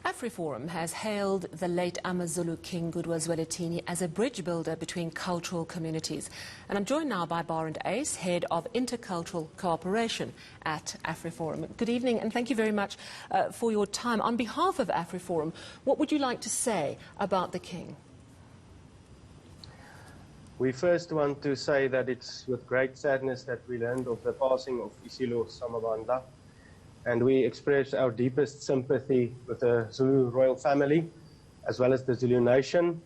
Afriforum has hailed the late Amazulu King Goodwill Zwelithini as a bridge builder between cultural communities. And I'm joined now by Barend Ace, Head of Intercultural Cooperation at Afriforum. Good evening and thank you very much for your time. On behalf of Afriforum, what would you like to say about the King? We first want to say that it's with great sadness that we learned of the passing of Isilo Samabandla. And we express our deepest sympathy with the Zulu royal family, as well as the Zulu nation.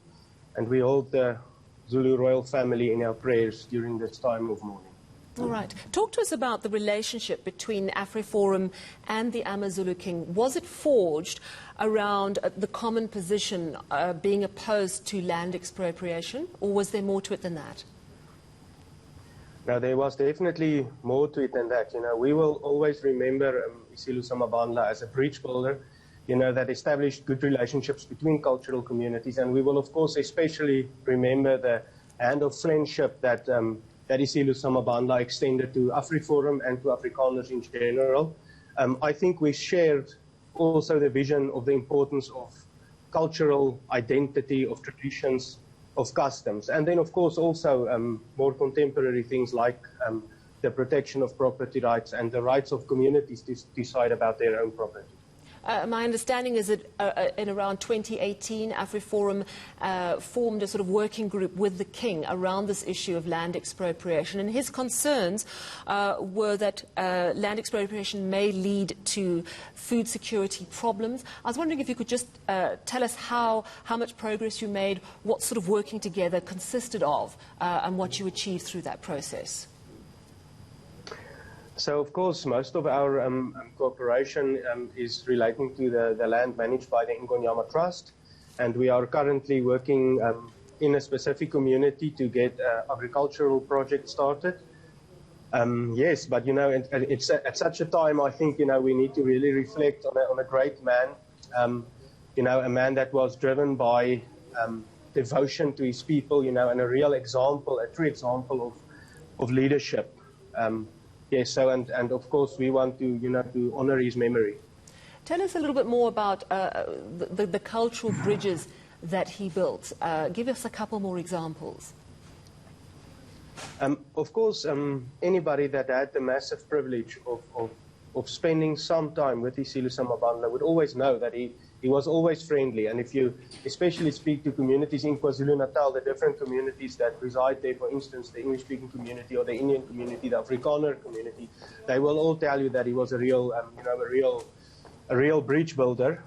And we hold the Zulu royal family in our prayers during this time of mourning. All right. Talk to us about the relationship between Afriforum and the Amazulu King. Was it forged around the common position being opposed to land expropriation, or was there more to it than that? Now, there was definitely more to it than that. We will always remember Isilo Samabandla as a bridge builder, that established good relationships between cultural communities. And we will, of course, especially remember the hand of friendship that Isilo Samabandla extended to Afriforum and to Afrikaners in general. I think we shared also the vision of the importance of cultural identity, of traditions, of customs, and then of course also more contemporary things like the protection of property rights and the rights of communities to decide about their own property. My understanding is that in around 2018, Afriforum formed a sort of working group with the King around this issue of land expropriation, and his concerns were that land expropriation may lead to food security problems. I was wondering if you could just tell us how much progress you made, what sort of working together consisted of, and what you achieved through that process. So, of course, most of our cooperation is relating to the land managed by the eNCA Trust, and we are currently working in a specific community to get an agricultural project started. Yes, but it's at such a time, I think, we need to really reflect on a great man, a man that was driven by devotion to his people, and a real example, a true example of leadership. Yes, so and of course we want to to honor his memory. Tell us a little bit more about the cultural bridges that he built. Give us a couple more examples. Of course, anybody that had the massive privilege of spending some time with Isilo Samabandla would always know that he was always friendly. And if you especially speak to communities in KwaZulu-Natal, the different communities that reside there, for instance, the English-speaking community or the Indian community, the Afrikaner community, they will all tell you that he was a real, a real bridge builder.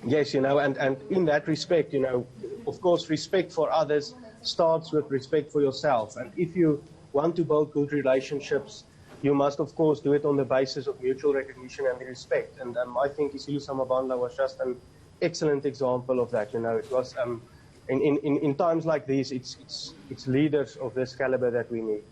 Yes, and in that respect, of course, respect for others starts with respect for yourself. And if you want to build good relationships, you must, of course, do it on the basis of mutual recognition and respect. And I think Isilo Samabandla was just an excellent example of that. It was in times like these, it's leaders of this caliber that we need.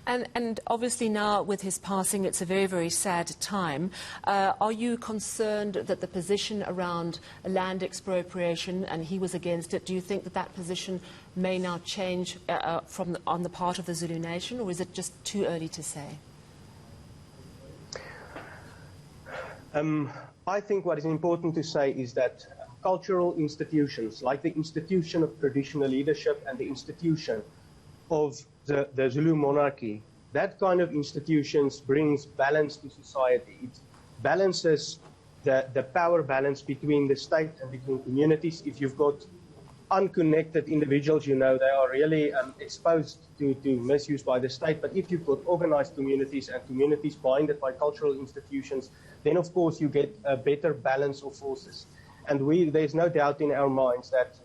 And obviously now with his passing, it's a very, very sad time. Are you concerned that the position around land expropriation, and he was against it, do you think that position may now change on the part of the Zulu nation, or is it just too early to say? I think what is important to say is that cultural institutions, like the institution of traditional leadership and the institution of the Zulu monarchy, that kind of institutions brings balance to society. It balances the power balance between the state and between communities. If you've got unconnected individuals, they are really exposed to misuse by the state. But if you've got organized communities and communities binded by cultural institutions, then of course you get a better balance of forces. And there's no doubt in our minds that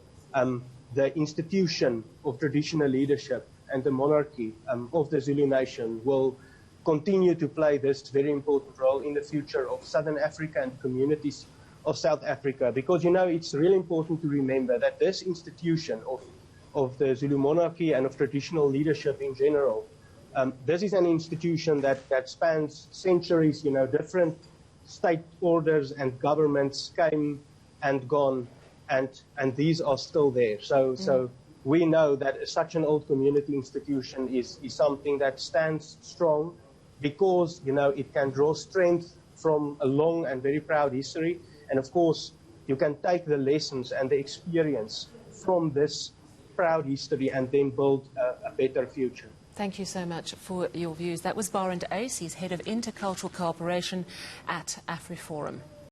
the institution of traditional leadership and the monarchy of the Zulu nation will continue to play this very important role in the future of Southern Africa and communities of South Africa, because it's really important to remember that this institution of the Zulu monarchy and of traditional leadership in general, this is an institution that spans centuries. Different state orders and governments came and gone, and these are still there. So we know that such an old community institution is something that stands strong because it can draw strength from a long and very proud history. And of course, you can take the lessons and the experience from this proud history and then build a better future. Thank you so much for your views. That was Barend Ace. He's Head of Intercultural Cooperation at Afriforum.